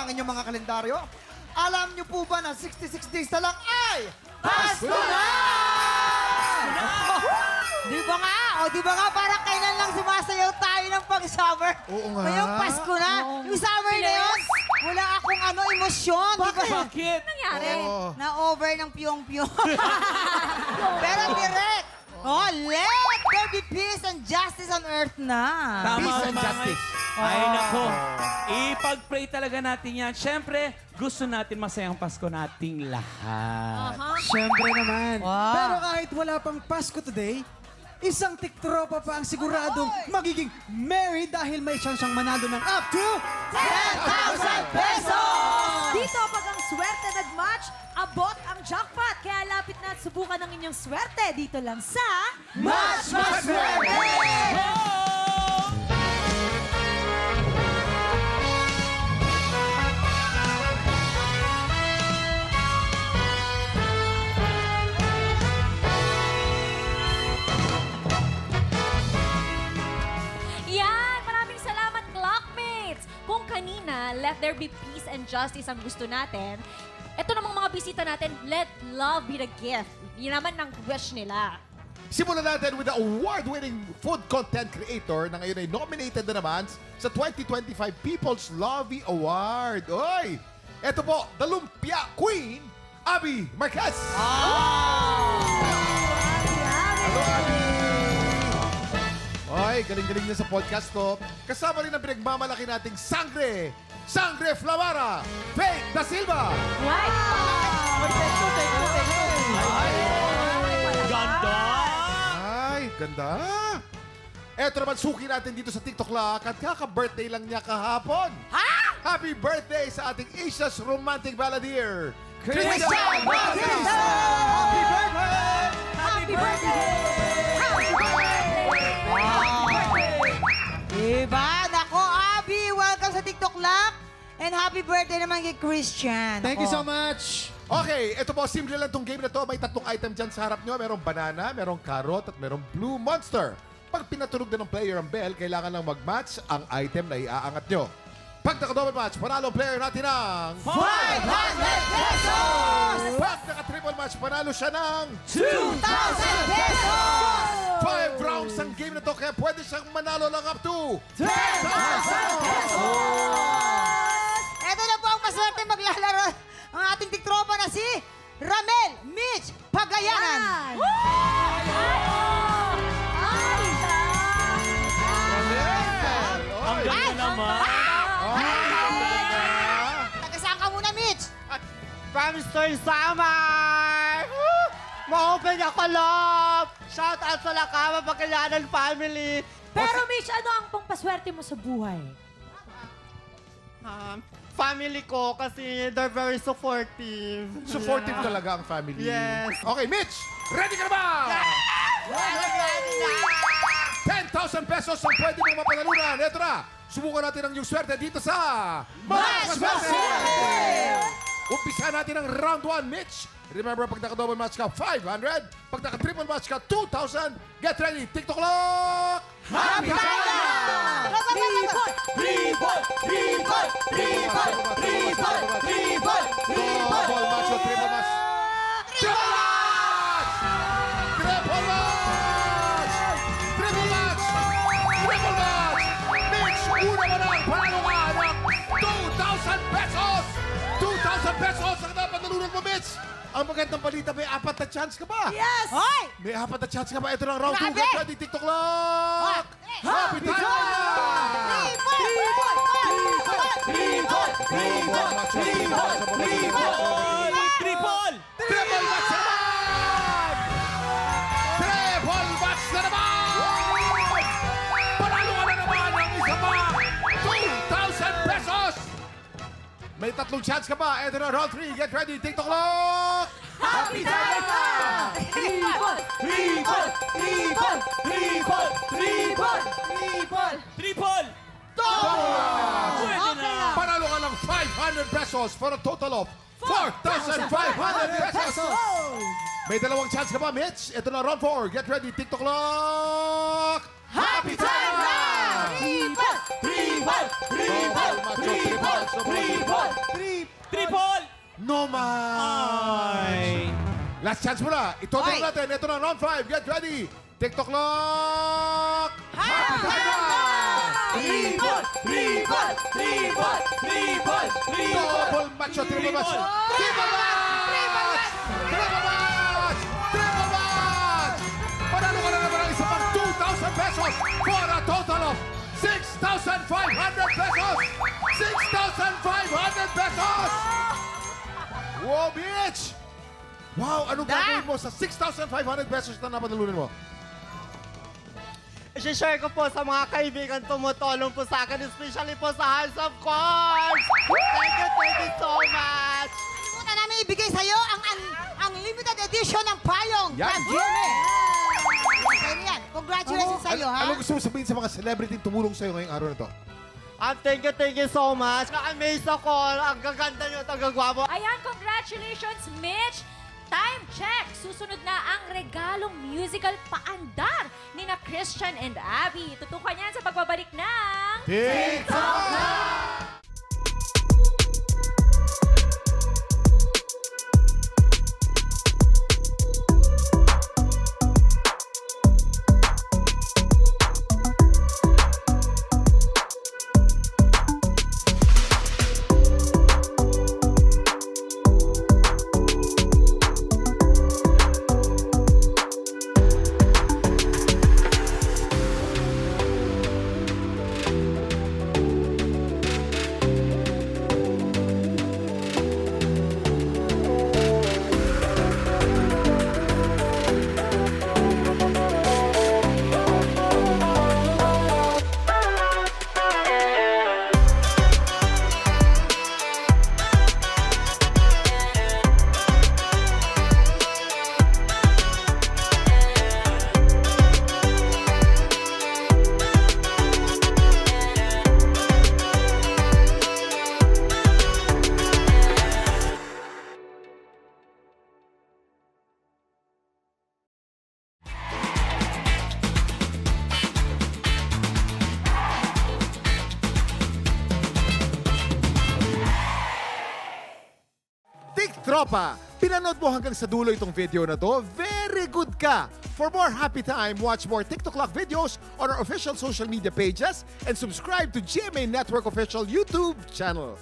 ba ang inyong mga kalendaryo? Alam niyo po ba na 66 days na lang ay Pasko na! Di ba nga? O, di ba nga parang kailan lang sumasayaw tayo ng pang-summer? Oo nga. Ngayong Pasko na. Yung summer na yun, wala akong emosyon. Di ba? Bakit? Nangyari? Oo. Na-over ng piyong-piyong. Pero direct. Oh, let there be peace and justice on earth na. Tama, Peace and mga justice. Ay, nako. Ipag-pray talaga natin yan. Siyempre, gusto natin masayang Pasko nating lahat. Siyempre naman. Wow. Pero kahit wala pang Pasko today, isang tiktropa pa ang siguradong magiging merry dahil may siyang manalo ng up to 10,000 pesos! Dito, pag ang swerte nag-match, abot ang jackpot. Kaya lapit na at subukan ng inyong swerte dito lang sa... Match Maswerte! Yan! Maraming salamat, Clockmates! Kung kanina, let there be peace and justice ang gusto natin, eto namang mga bisita natin, let love be the gift. Yun naman ang wish nila. Simulan natin with the award-winning food content creator na ngayon ay nominated na naman sa 2025 People's Lovey Award. Oy! Ito po, the Lumpia Queen, Abby Marquez. Hello, Abby! Oy, galing-galing niya sa podcast ko. Kasama rin ang pinagmamalaki nating Sangre Flamara, Faith Da Silva. Ganda! Ay, ganda. Eto naman, suki natin dito sa TikTok Lock at kaka-birthday lang niya kahapon. Ha? Happy birthday sa ating Asia's Romantic Balladeer, Christian Bautista! Happy birthday! Happy birthday! Diba? Nako, Abby, welcome sa TikTok Lock. And happy birthday naman kay Christian. Thank you so much. Okay, ito po, simple lang tong game na to. May tatlong item dyan sa harap nyo. Merong banana, merong carrot, at merong blue monster. Pag pinatunog na ng player ang bell, kailangan lang mag-match ang item na iaangat nyo. Pag naka-double match, panalo ang player natin ng 500 pesos! Pag naka-triple match, panalo siya ng 2,000 pesos! 5 rounds ang game na to, kaya pwede siyang manalo lang up to 10,000 pesos! Ito na po ang maswerte maglalaro ang ating tiktropa na si Ramel Mitch Pagayanan. Ang ganda naman. Tagasaan ka muna, Mitch. From Story Summer! Ma-open ako, love! Shout out sa Lakama Pagkayanan family! Pero Mitch, ano ang pampaswerte mo sa buhay? Family ko kasi they're very supportive. Supportive talaga ang family. Yes. Okay, Mitch, ready ka na ba? 10,000 pesos ang pwede mong mapanalunan. Ito na, subukan natin ang iyong swerte dito sa Match Maswerte! Umpisa natin ang round 1, Mitch. Remember, pag naka-double match ka, 500. Pag naka-triple match ka, 2,000. Get ready, TikTok Lock! Happy time! Double match o triple match? Triple match! Triple match! Triple match! Triple match! Mitch, una mo lang, panalo ka ng 2,000 pesos! 2,000 pesos ang dapat nalunan mo, Mitch! Ang magandang balita, may 4 na chance ka ba? Yes! Hoy! May 4 na chance ka ba? Ito na ang round 2. Grabe! Get ready, TikTok Lock! Happy time! Triple! Triple match na naman! Triple match na naman! Panalo ka na naman ng isa pa! 2,000 pesos! May 3 chance ka pa. Ito na, round 3. Get ready, TikTok Lock! Happy time na! Triple! Pwede na! Panalo ka ng 500 pesos for a total of 4,500 pesos! May 2 chance ka pa, Mitch. Ito na, round 4. Get ready, TikTok Lock! Happy time na! Triple! Triple! No man! Ay! Last chance mo na. Itotal Oy. natin. Ito na, round 5. Get ready. TikTok clock! Happy time na! Triple! Triple! Triple! Triple! Double match o triple match? Triple match! Triple match! Triple match! Panalo ka na naman ang isa pang 2,000 pesos for a total of 6,500 pesos! 6,500 pesos! Wow, bitch! Wow, anong gagawin mo sa 6,500 pesos na napadalunan mo? I-share ko po sa mga kaibigan tumutulong po sa akin, especially po sa House of Cards. Thank you so much. Kalimutan namin ibigay sa'yo ang limited edition ng payong. Yan. From GMA. Yan. Congratulations sa'yo, ha? Ano gusto mo sabihin sa mga celebrity tumulong sa'yo ngayong araw na to? Thank you so much. Na-amaze ako. Ang gaganda nyo, ang gagwapo. Ayan, congratulations, Mitch! Time check! Susunod na ang regalong musical paandar ni na Christian and Abby. Tutukan yan sa pagbabalik ng... TikTok! Tropa, pinanood mo hanggang sa dulo itong video na to? Very good ka! For more happy time, watch more TikTok Clock videos on our official social media pages and subscribe to GMA Network official YouTube channel.